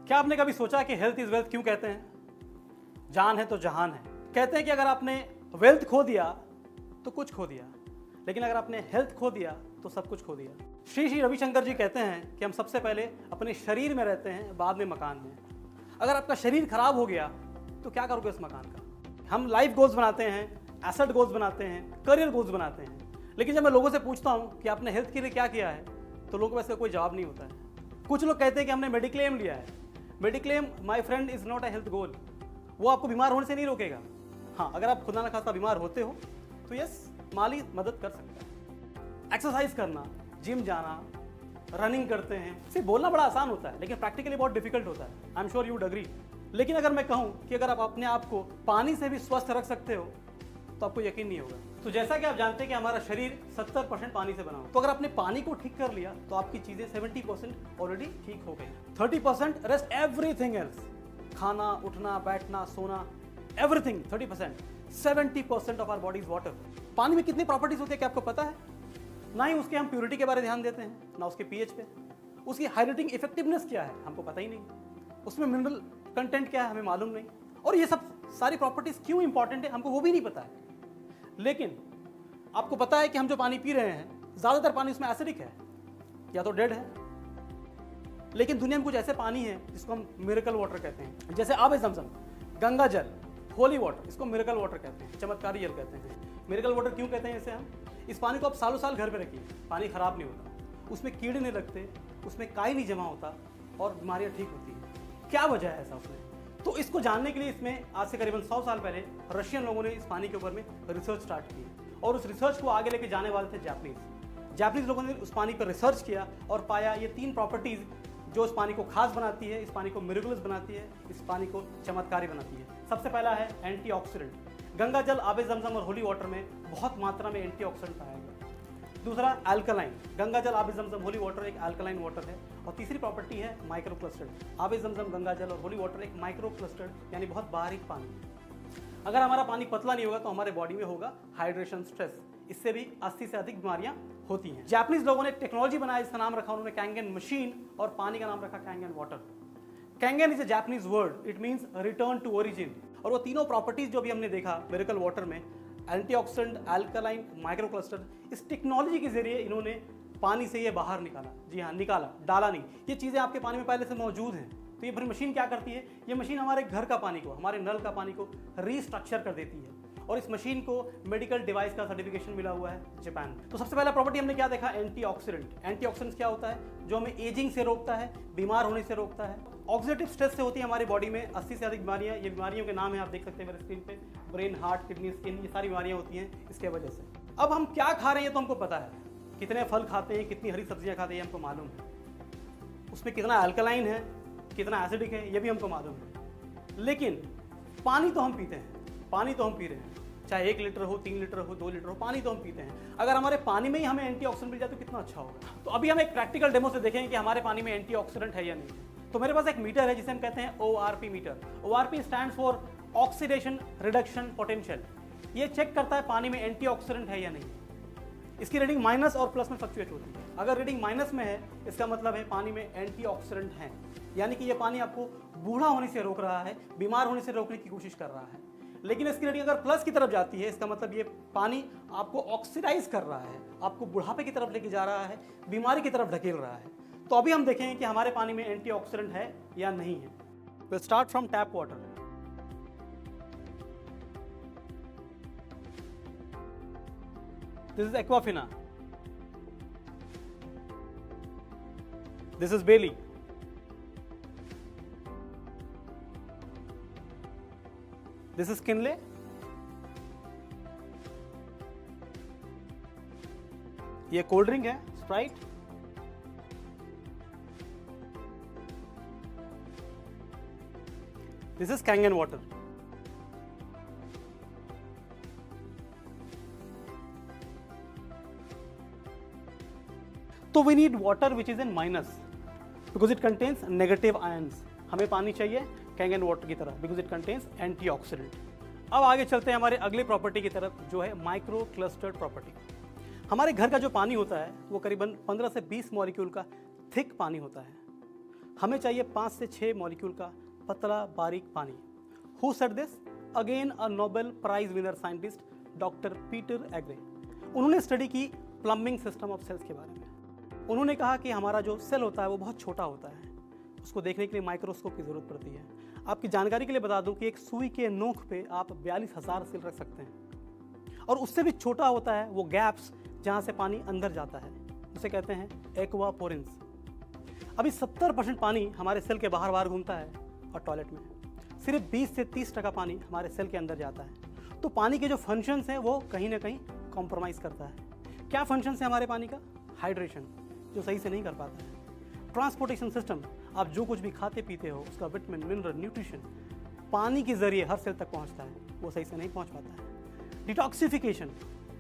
क्या आपने कभी सोचा कि हेल्थ इज वेल्थ क्यों कहते हैं? जान है तो जहान है। कहते हैं कि अगर आपने वेल्थ खो दिया तो कुछ खो दिया, लेकिन अगर आपने हेल्थ खो दिया तो सब कुछ खो दिया। श्री श्री रविशंकर जी कहते हैं कि हम सबसे पहले अपने शरीर में रहते हैं, बाद में मकान में। अगर आपका शरीर खराब हो गया तो क्या करोगे उस मकान का? हम लाइफ गोल्स बनाते हैं, एसेट गोल्स बनाते हैं, करियर गोल्स बनाते हैं, लेकिन जब मैं लोगों से पूछता हूँ कि आपने हेल्थ के लिए क्या किया है तो लोगों को वैसे कोई जवाब नहीं होता है। कुछ लोग कहते हैं कि हमने मेडिक्लेम लिया है। Mediclaim my friend is not a health goal. वो आपको बीमार होने से नहीं रोकेगा। हाँ, अगर आप खुदा न खास्ता बीमार होते हो तो यस, माली मदद कर सकता है। एक्सरसाइज करना, जिम जाना, रनिंग करते हैं, सिर्फ बोलना बड़ा आसान होता है लेकिन प्रैक्टिकली बहुत डिफिकल्ट होता है। I am sure you would agree. लेकिन अगर मैं कहूँ कि अगर आप अपने आप को पानी से भी स्वस्थ रख सकते हो तो आपको यकीन नहीं होगा। तो जैसा कि आप जानते हैं कि हमारा शरीर 70% पानी से बना हो, तो अगर आपने पानी को ठीक कर लिया तो आपकी चीजें 70% ऑलरेडी ठीक हो गई। 30% रेस्ट एवरीथिंग एल्स, खाना, उठना, बैठना, सोना, everything 30%। 70% of our body is water. पानी में कितनी प्रॉपर्टीज होती है क्या आपको पता है? ना ही उसके हम प्योरिटी के बारे में ध्यान देते हैं, ना उसके पीएच पे। उसकी हाइड्रेटिंग इफेक्टिवनेस क्या है हमको पता ही नहीं। उसमें मिनरल कंटेंट क्या है हमें मालूम नहीं। और ये सब सारी प्रॉपर्टीज क्यों इंपॉर्टेंट है हमको वो भी नहीं पता है। लेकिन आपको पता है कि हम जो पानी पी रहे हैं ज्यादातर पानी उसमें एसिडिक है या तो डेड है। लेकिन दुनिया में कुछ ऐसे पानी है जिसको हम मिरेकल वाटर कहते हैं, जैसे आबे ज़मज़म, गंगा जल, होली वाटर, इसको मिरेकल वाटर कहते हैं, चमत्कारी जल कहते हैं। मिरेकल वाटर क्यों कहते हैं इसे हम? इस पानी को आप सालों साल घर पे रखिए, पानी खराब नहीं होता, उसमें कीड़े नहीं लगते, उसमें काई नहीं जमा होता और बीमारियां ठीक होती हैं। क्या वजह है ऐसा उसमें? तो इसको जानने के लिए इसमें आज से करीबन 100 साल पहले रशियन लोगों ने इस पानी के ऊपर में रिसर्च स्टार्ट की और उस रिसर्च को आगे लेके जाने वाले थे जापानीज लोगों ने उस पानी पर रिसर्च किया और पाया ये 3 प्रॉपर्टीज जो इस पानी को खास बनाती है, इस पानी को मिरेकुलस बनाती है, इस पानी को चमत्कारी बनाती है। सबसे पहला है एंटीऑक्सीडेंट। गंगा जल, आबे ज़मज़म और होली वाटर में बहुत मात्रा में एंटीऑक्सीडेंट पाया गया। दूसरा अल्कलाइन, गंगा जल, आबे ज़मज़म, होली वाटर एक अल्कलाइन वाटर है। और तीसरी प्रॉपर्टी है माइक्रो क्लस्टर्ड। आबे ज़मज़म, गंगा जल और होली वाटर एक माइक्रो क्लस्टर्ड यानी बहुत बारीक पानी। अगर हमारा पानी पतला नहीं होगा तो हमारे बॉडी में होगा हाइड्रेशन स्ट्रेस, इससे भी 80 से अधिक बीमारियां होती हैं। जापानीज लोगों ने टेक्नोलॉजी बनाया, इसका नाम रखा उन्होंने कैंगन मशीन और पानी का नाम रखा Kangen water. Kangen is a Japanese word, it means return to origin. और वो तीनों प्रॉपर्टीज जो भी हमने देखा मिरेकल वाटर में, एंटीऑक्सीडेंट, अल्कलाइन, माइक्रो क्लस्टर, इस टेक्नोलॉजी के जरिए इन्होंने पानी से ये बाहर निकाला। जी हाँ, निकाला, डाला नहीं। ये चीज़ें आपके पानी में पहले से मौजूद हैं। तो ये मशीन क्या करती है? ये मशीन हमारे घर का पानी को, हमारे नल का पानी को रीस्ट्रक्चर कर देती है। और इस मशीन को मेडिकल डिवाइस का सर्टिफिकेशन मिला हुआ है जापान। तो सबसे पहला प्रॉपर्टी हमने क्या देखा? एंटीऑक्सीडेंट। एंटीऑक्सीडेंट क्या होता है? जो हमें एजिंग से रोकता है, बीमार होने से रोकता है। ऑक्सीडेटिव स्ट्रेस से होती है हमारी बॉडी में 80 से अधिक बीमारियां। ये बीमारियों के नाम है, आप देख सकते हैं मेरे स्क्रीन पे, ब्रेन, हार्ट, किडनी, स्किन, ये सारी बीमारियां होती हैं इसके वजह से। अब हम क्या खा रहे हैं तो हमको पता है, कितने फल खाते हैं, कितनी हरी सब्जियां खाते हैं हमको मालूम है, उसमें कितना अल्कलाइन है, कितना एसिडिक है, ये भी हमको मालूम है। लेकिन पानी तो हम पीते हैं, पानी तो हम पी रहे हैं, चाहे 1 लीटर हो, 3 लीटर हो, 2 लीटर हो, पानी तो हम पीते हैं। अगर हमारे पानी में ही हमें एंटीऑक्सीडेंट मिल जाए तो कितना अच्छा होगा। तो अभी हम एक प्रैक्टिकल डेमो से देखेंगे कि हमारे पानी में एंटीऑक्सीडेंट है या नहीं। तो मेरे पास एक मीटर है जिसे हम कहते हैं ORP meter. ORP stands for oxidation reduction potential. ये चेक करता है पानी में एंटीऑक्सीडेंट है या नहीं। इसकी रीडिंग माइनस और प्लस में फ्लक्चुएट होती है। अगर रीडिंग माइनस में है इसका मतलब है पानी में एंटीऑक्सीडेंट है, यानी कि ये पानी आपको बूढ़ा होने से रोक रहा है, बीमार होने से रोकने की कोशिश कर रहा है। लेकिन इसकी रीडिंग अगर प्लस की तरफ जाती है इसका मतलब ये पानी आपको ऑक्सीडाइज कर रहा है, आपको बुढ़ापे की तरफ लेके जा रहा है, बीमारी की तरफ ढकेल रहा है। तो अभी हम देखेंगे कि हमारे पानी में एंटीऑक्सीडेंट है या नहीं है। Will start from tap water. This is Aquafina. This is Bailey. This is Kinley. ये कोल्ड ड्रिंक है Sprite. This is Kangen water. तो we need water which is in minus because it contains negative ions. हमें पानी चाहिए Kangen water की तरह because it contains antioxidant. अब आगे चलते हैं हमारे अगले प्रॉपर्टी की तरफ जो है माइक्रो क्लस्टर्ड प्रॉपर्टी। हमारे घर का जो पानी होता है वो करीबन 15 से 20 मॉलिक्यूल का थिक पानी होता है। हमें चाहिए 5 से 6 मॉलिक्यूल का पतला बारीक पानी। Who said this? Again a Nobel prize winner scientist doctor Peter Agre. उन्होंने स्टडी की प्लम्बिंग सिस्टम ऑफ सेल्स के बारे में। उन्होंने कहा कि हमारा जो सेल होता है वो बहुत छोटा होता है, उसको देखने के लिए माइक्रोस्कोप की ज़रूरत पड़ती है। आपकी जानकारी के लिए बता दूं कि एक सुई के नोक पे आप 42,000 सेल रख सकते हैं, और उससे भी छोटा होता है वो गैप्स जहाँ से पानी अंदर जाता है, उसे कहते हैं एक्वापोरेंस। अभी 70% पानी हमारे सेल के बाहर बाहर घूमता है और टॉयलेट में सिर्फ 20 से 30% पानी हमारे सेल के अंदर जाता है। तो पानी के जो फंक्शंस हैं वो कहीं ना कहीं कॉम्प्रोमाइज़ करता है। क्या फंक्शंस है हमारे पानी का? हाइड्रेशन, जो सही से नहीं कर पाता है। ट्रांसपोर्टेशन सिस्टम, आप जो कुछ भी खाते पीते हो उसका विटामिन, मिनरल, न्यूट्रिशन पानी के जरिए हर सेल तक पहुंचता है, वो सही से नहीं पहुंच पाता है। डिटॉक्सिफिकेशन,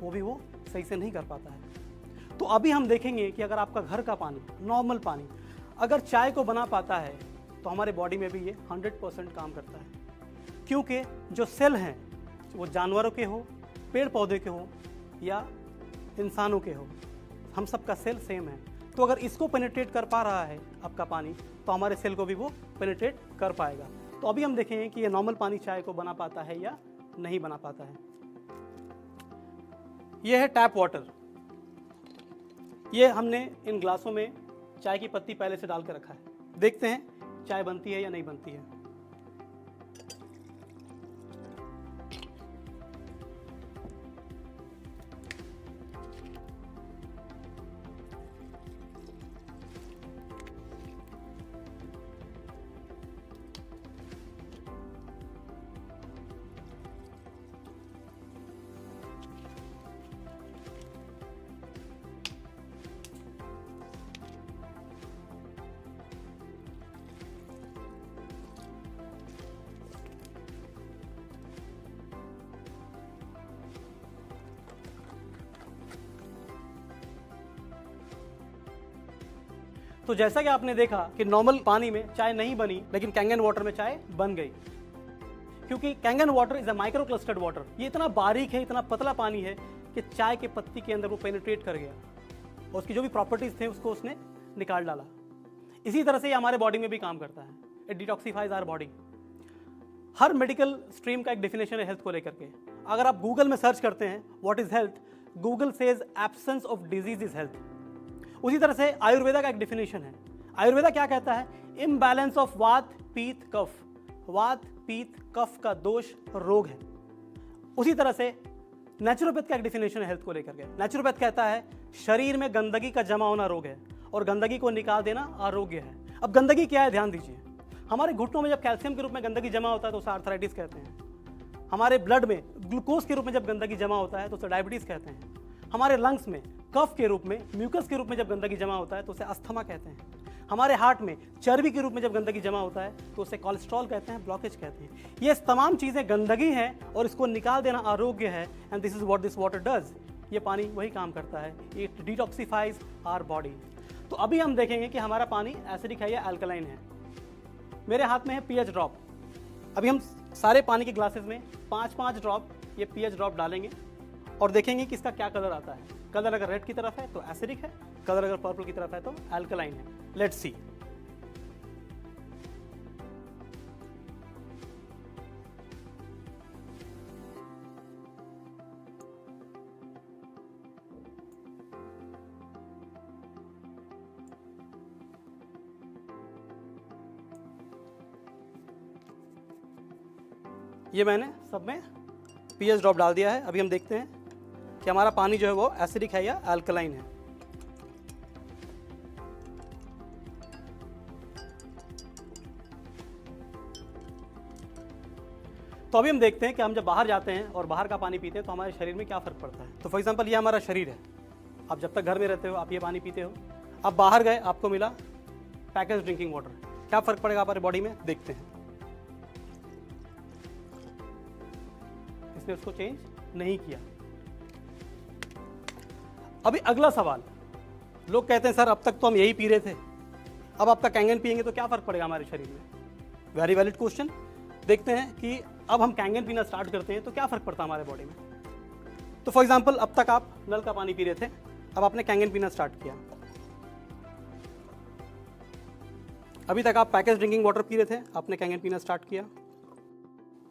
वो भी वो सही से नहीं कर पाता है। तो अभी हम देखेंगे कि अगर आपका घर का पानी, नॉर्मल पानी, अगर चाय को बना पाता है तो हमारे बॉडी में भी ये 100% काम करता है, क्योंकि जो सेल हैं वो जानवरों के हो, पेड़ पौधे के हो या इंसानों के हो, हम सबका सेल सेम है। तो अगर इसको पेनिट्रेट कर पा रहा है आपका पानी, तो हमारे सेल को भी वो पेनिट्रेट कर पाएगा। तो अभी हम देखेंगे कि ये नॉर्मल पानी चाय को बना पाता है या नहीं बना पाता है। ये है टैप वाटर। ये हमने इन ग्लासों में चाय की पत्ती पहले से डाल कर रखा है। देखते हैं चाय बनती है या नहीं बनती है। तो जैसा कि आपने देखा कि नॉर्मल पानी में चाय नहीं बनी, लेकिन कैंगन वाटर में चाय बन गई, क्योंकि Kangen water is a micro clustered water. ये इतना बारीक है, इतना पतला पानी है कि चाय के पत्ती के अंदर वो पेनिट्रेट कर गया और उसकी जो भी प्रॉपर्टीज थे उसको उसने निकाल डाला। इसी तरह से ये हमारे बॉडी में भी काम करता है। It detoxifies our body. हर मेडिकल स्ट्रीम का एक डेफिनेशन है हेल्थ को लेकर के। अगर आप गूगल में सर्च करते हैं what is health, Google says absence of disease is health. उसी तरह से आयुर्वेदा का एक डेफिनेशन है। आयुर्वेदा क्या कहता है? इम्बैलेंस ऑफ वात पीत कफ। वात पीत कफ का दोष रोग है। उसी तरह से नेचुरोपैथ का एक डेफिनेशन है हेल्थ को लेकर के। नेचुरोपैथ कहता है शरीर में गंदगी का जमा होना रोग है और गंदगी को निकाल देना आरोग्य है। अब गंदगी क्या है, ध्यान दीजिए। हमारे घुटनों में जब कैल्शियम के रूप में गंदगी जमा होता है तो उसे आर्थराइटिस कहते हैं। हमारे ब्लड में ग्लूकोज के रूप में जब गंदगी जमा होता है तो उसे डायबिटीज कहते हैं। हमारे लंग्स में कफ के रूप में, म्यूकस के रूप में जब गंदगी जमा होता है तो उसे अस्थमा कहते हैं। हमारे हार्ट में चर्बी के रूप में जब गंदगी जमा होता है तो उसे कोलेस्ट्रॉल कहते हैं, ब्लॉकेज कहते हैं। ये तमाम चीज़ें गंदगी हैं और इसको निकाल देना आरोग्य है। And this is what this water does. ये पानी वही काम करता है, इट डिटॉक्सिफाइज आवर बॉडी। तो अभी हम देखेंगे कि हमारा पानी एसिडिक है या अल्कलाइन है। मेरे हाथ में है पीएच ड्रॉप। अभी हम सारे पानी के ग्लासेस में 5-5 ड्रॉप ये पीएच ड्रॉप डालेंगे और देखेंगे कि इसका क्या कलर आता है। कलर अगर रेड की तरफ है तो एसिडिक है, कलर अगर पर्पल की तरफ है तो अल्कलाइन है। Let's see. ये मैंने सब में पीएच ड्रॉप डाल दिया है। अभी हम देखते हैं कि हमारा पानी जो है वो एसिडिक है या अल्कलाइन है। तो अभी हम देखते हैं कि हम जब बाहर जाते हैं और बाहर का पानी पीते हैं तो हमारे शरीर में क्या फ़र्क पड़ता है। तो फॉर एग्जांपल ये हमारा शरीर है। आप जब तक घर में रहते हो आप ये पानी पीते हो। आप बाहर गए, आपको मिला पैकेज ड्रिंकिंग वाटर, क्या फ़र्क पड़ेगा हमारे बॉडी में, देखते हैं। इसने उसको चेंज नहीं किया। अभी अगला सवाल, लोग कहते हैं सर अब तक तो हम यही पी रहे थे, अब आपका कैंगन पिएंगे तो क्या फ़र्क पड़ेगा हमारे शरीर में। Very valid question. देखते हैं कि अब हम कैंगन पीना स्टार्ट करते हैं तो क्या फ़र्क पड़ता है हमारे बॉडी में। तो फॉर एग्जांपल अब तक आप नल का पानी पी रहे थे, अब आपने कैंगन पीना स्टार्ट किया। अभी तक आप पैकेज ड्रिंकिंग वाटर पी रहे थे, आपने कैंगन पीना स्टार्ट किया।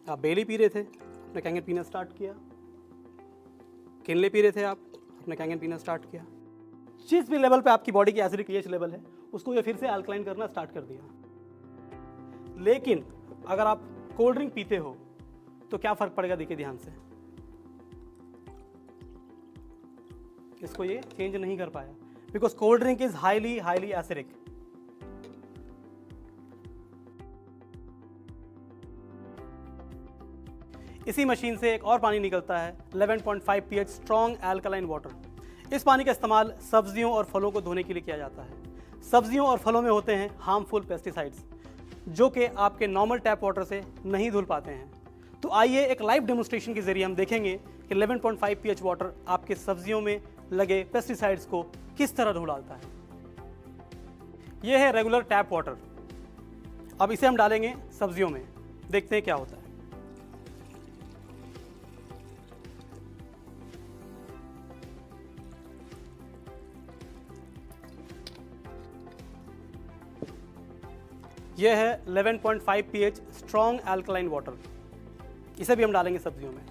आप बेली पी रहे थे, आपने कैंगन पीना स्टार्ट किया। किनले पी रहे थे आपने कैंगन पीना स्टार्ट किया। जिस भी लेवल पे आपकी बॉडी की एसिडिक pH लेवल है उसको ये फिर से अल्कलाइन करना स्टार्ट कर दिया। लेकिन अगर आप कोल्ड ड्रिंक पीते हो तो क्या फर्क पड़ेगा, देखिए ध्यान से। इसको ये चेंज नहीं कर पाया because cold drink is highly acidic. इसी मशीन से एक और पानी निकलता है 11.5 pH स्ट्रॉन्ग एल्कलाइन वाटर। इस पानी का इस्तेमाल सब्जियों और फलों को धोने के लिए किया जाता है। सब्जियों और फलों में होते हैं हार्मफुल पेस्टिसाइड्स जो कि आपके नॉर्मल टैप वाटर से नहीं धुल पाते हैं। तो आइए एक लाइव डेमोन्स्ट्रेशन के जरिए हम देखेंगे कि 11.5 pH वाटर आपके सब्जियों में लगे पेस्टिसाइड्स को किस तरह धुल डालता है। यह है रेगुलर टैप वाटर। अब इसे हम डालेंगे सब्जियों में, देखते हैं क्या होता है। यह है 11.5 pH स्ट्रॉन्ग एल्कलाइन वाटर। इसे भी हम डालेंगे सब्जियों में।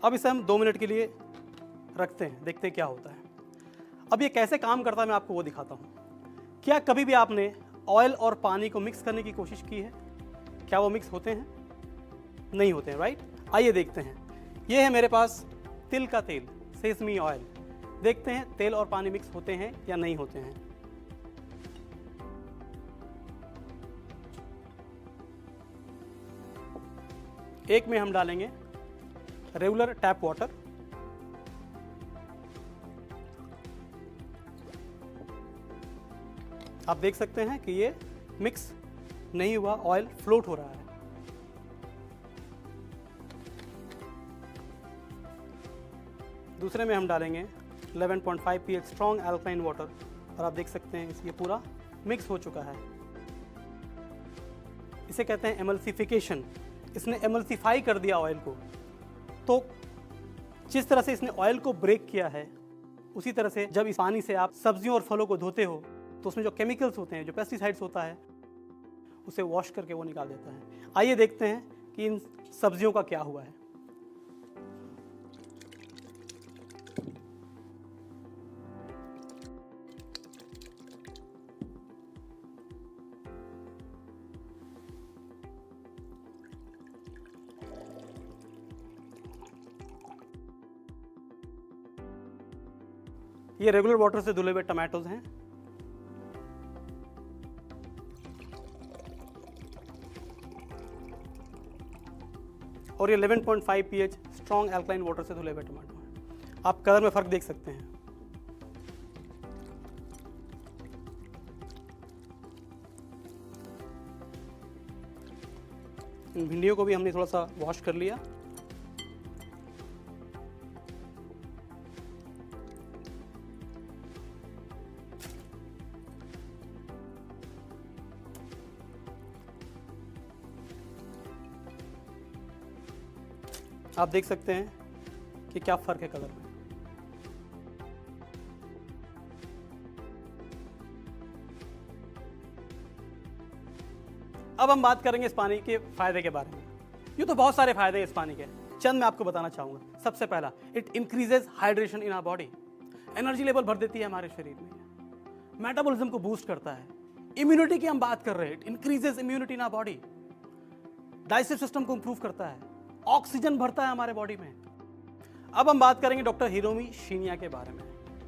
अब इसे हम 2 मिनट के लिए रखते हैं, देखते हैं क्या होता है। अब ये कैसे काम करता है मैं आपको वो दिखाता हूँ। क्या कभी भी आपने ऑयल और पानी को मिक्स करने की कोशिश की है? क्या वो मिक्स होते हैं? नहीं होते हैं, राइट। आइए देखते हैं। ये है मेरे पास तिल का तेल, सेसमी ऑयल। देखते हैं तेल और पानी मिक्स होते हैं या नहीं होते हैं। एक में हम डालेंगे रेगुलर टैप वाटर। आप देख सकते हैं कि ये मिक्स नहीं हुआ, ऑयल फ्लोट हो रहा है। दूसरे में हम डालेंगे 11.5 pH स्ट्रॉन्ग एल्कलाइन वाटर और आप देख सकते हैं ये पूरा मिक्स हो चुका है। इसे कहते हैं एमल्सिफिकेशन। इसने एमल्सिफाई कर दिया ऑयल को। तो जिस तरह से इसने ऑयल को ब्रेक किया है उसी तरह से जब इस पानी से आप सब्जियों और फलों को धोते हो तो उसमें जो केमिकल्स होते हैं, जो पेस्टिसाइड्स होता है, उसे वॉश करके वो निकाल देता है। आइए देखते हैं कि इन सब्जियों का क्या हुआ है। ये रेगुलर वाटर से धुले हुए टमाटोज हैं। और ये 11.5 pH स्ट्रॉन्ग एल्कलाइन वाटर से धुले हुए टमाटो हैं। आप कलर में फर्क देख सकते हैं। इन भिंडियों को भी हमने थोड़ा सा वॉश कर लिया। आप देख सकते हैं कि क्या फर्क है कलर में। अब हम बात करेंगे इस पानी के फायदे के बारे में। यूँ तो बहुत सारे फायदे हैं इस पानी के, चंद मैं आपको बताना चाहूँगा। सबसे पहला, it increases hydration in our body. Energy level भर देती है हमारे शरीर में। मेटाबॉलिज्म को बूस्ट करता है। इम्यूनिटी की हम बात कर रहे हैं, it increases immunity in our body. Digestive system को इंप्रूव करता है, ऑक्सीजन भरता है हमारे बॉडी में। अब हम बात करेंगे डॉक्टर हिरोमी शिनिया के बारे में।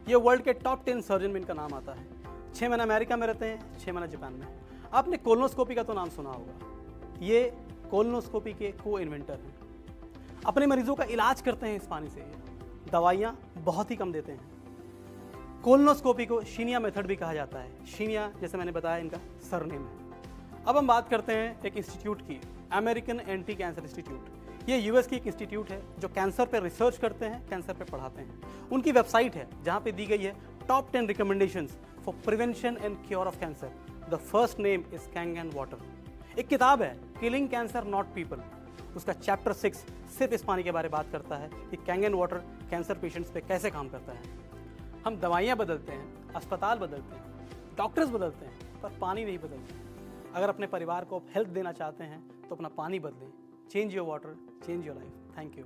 ये वर्ल्ड के टॉप 10 सर्जन में इनका नाम आता है। 6 महीने अमेरिका में रहते हैं, 6 महीने जापान में। आपने कोलोनोस्कोपी का तो नाम सुना होगा। ये कोलोनोस्कोपी के को इन्वेंटर हैं। अपने मरीजों का इलाज करते हैं इस पानी से। दवाइयाँ बहुत ही कम देते हैं। कोलोनोस्कोपी को शिनिया मेथड भी कहा जाता है। शिनिया जैसे मैंने बताया इनका सरनेम है। अब हम बात करते हैं एक इंस्टीट्यूट की, अमेरिकन एंटी कैंसर इंस्टीट्यूट। ये यूएस की एक इंस्टीट्यूट है जो कैंसर पे रिसर्च करते हैं, कैंसर पे पढ़ाते हैं। उनकी वेबसाइट है जहाँ पे दी गई है top 10 recommendations for prevention and cure of cancer. The first name is Kangen water. एक किताब है किलिंग कैंसर नॉट पीपल, उसका चैप्टर 6 सिर्फ इस पानी के बारे में बात करता है कि कैंगन वाटर कैंसर पेशेंट्स पे कैसे काम करता है। हम दवाइयाँ बदलते हैं, अस्पताल बदलते हैं, डॉक्टर्स बदलते हैं, पर पानी नहीं बदलते। अगर अपने परिवार को हेल्थ देना चाहते हैं तो अपना पानी बदलें। Change your water, change your life. Thank you.